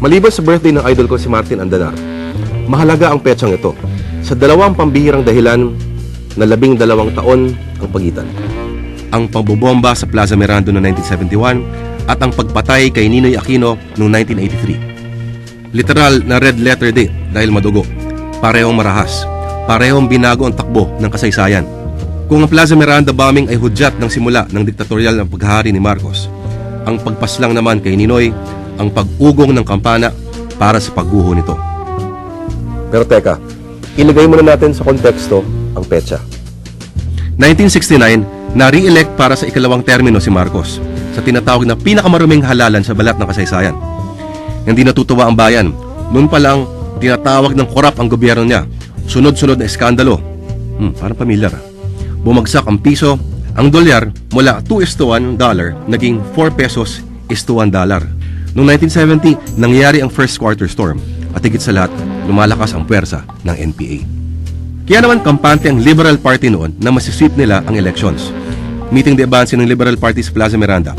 Maliban sa birthday ng idol ko si Martin Andanar, mahalaga ang petsang ito sa dalawang pambihirang dahilan na 12 taon ang pagitan. Ang pagbobomba sa Plaza Miranda noong 1971 at ang pagpatay kay Ninoy Aquino noong 1983. Literal na red letter date dahil madugo. Parehong marahas. Parehong binago ang takbo ng kasaysayan. Kung ang Plaza Miranda bombing ay hudyat ng simula ng diktatorial ng paghahari ni Marcos, ang pagpaslang naman kay Ninoy ang pag-ugong ng kampana para sa pagguho nito. Pero teka, ilagay muna natin sa konteksto ang petsa. 1969, na-re-elect para sa ikalawang termino si Marcos sa tinatawag na pinakamaruming halalan sa balat ng kasaysayan. Hindi natutuwa ang bayan. Noon pa lang, tinatawag ng korap ang gobyerno niya. Sunod-sunod na eskandalo. Parang pamilyar. Bumagsak ang piso, ang dolyar mula 2:1 dollar naging 4 pesos is to $1. Noong 1970, nangyari ang first quarter storm at higit sa lahat, lumalakas ang puwersa ng NPA. Kaya naman kampante ang Liberal Party noon na masisweep nila ang elections. Meeting de advance ng Liberal Party sa Plaza Miranda.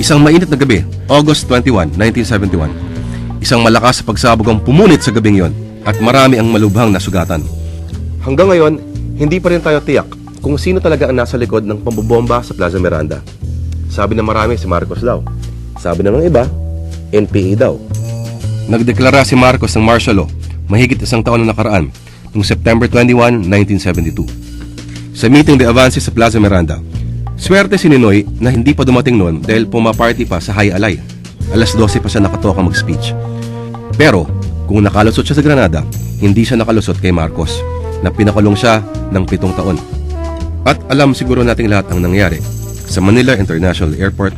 Isang mainit na gabi, August 21, 1971. Isang malakas na pagsabog ang pumunit sa gabing yon at marami ang malubhang nasugatan. Hanggang ngayon, hindi pa rin tayo tiyak kung sino talaga ang nasa likod ng pambobomba sa Plaza Miranda. Sabi na marami si Marcos daw. Sabi na ng iba, NPA daw. Nagdeklara si Marcos ng martial law mahigit isang taon na nakaraan noong September 21, 1972. Sa meeting de avance sa Plaza Miranda, swerte si Ninoy na hindi pa dumating noon dahil pumaparty pa sa High Alay. Alas 12 pa siya nakatoka mag-speech. Pero kung nakalusot siya sa Granada, hindi siya nakalusot kay Marcos na pinakulong siya ng 7 taon. At alam siguro nating lahat ang nangyari sa Manila International Airport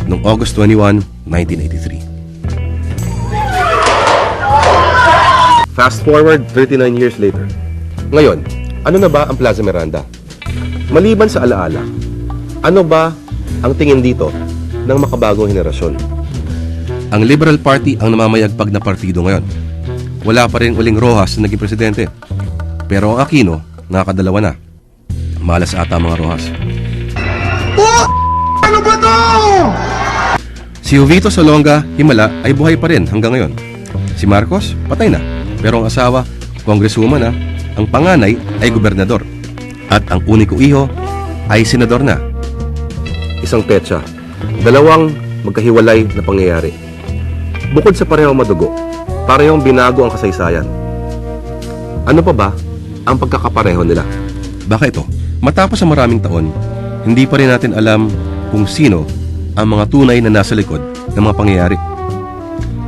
noong August 21, 1983. Fast forward 39 years later. Ngayon, ano na ba ang Plaza Miranda? Maliban sa alaala, ano ba ang tingin dito ng makabagong henerasyon? Ang Liberal Party ang namamayagpag na partido ngayon. Wala pa rin uling Rojas na naging presidente. Pero ang Aquino, nakakadalawa na. Malas ata mga Rojas. Ano ba to? Si Jovito Salonga, Himala ay buhay pa rin hanggang ngayon. Si Marcos, patay na. Pero ang asawa, congresswoman na. Ang panganay ay gobernador. At ang uniko iho ay senador na. Isang petsa. Dalawang magkahiwalay na pangyayari. Bukod sa parehong madugo, parehong binago ang kasaysayan. Ano pa ba ang pagkakapareho nila? Baka ito, matapos ang maraming taon, hindi pa rin natin alam kung sino ang mga tunay na nasa likod ng mga pangyayari.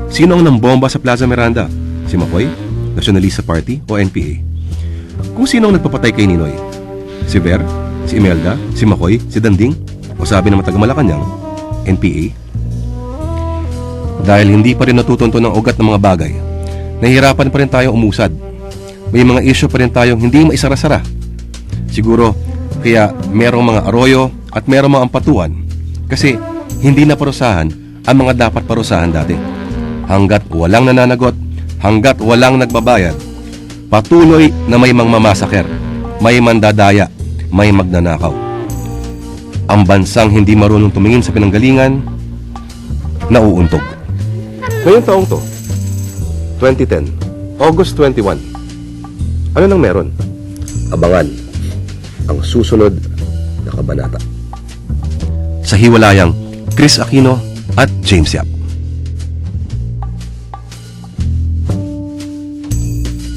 Sino ang nambomba sa Plaza Miranda? Si Macoy, Nationalista Party o NPA? Kung sino ang nagpapatay kay Ninoy? Si Ver, si Imelda, si Macoy, si Danding? O sabi ng taga Malacanang, NPA? Dahil hindi pa rin natutunto ng ugat ng mga bagay, nahihirapan pa rin tayong umusad. May mga issue pa rin tayong hindi maisara-sara. Siguro, kaya merong mga aroyo at merong mga ampatuan kasi hindi na parusahan ang mga dapat parusahan dati. Hanggat walang nananagot, hanggat walang nagbabayad, patuloy na may mangmamasaker, may mandadaya, may magnanakaw. Ang bansang hindi marunong tumingin sa pinanggalingan, nauuntog. Ngayong taong to, 2010, August 21, ano nang meron? Abangan ang susunod na kabanata. Sa hiwalayang Chris Aquino at James Yap.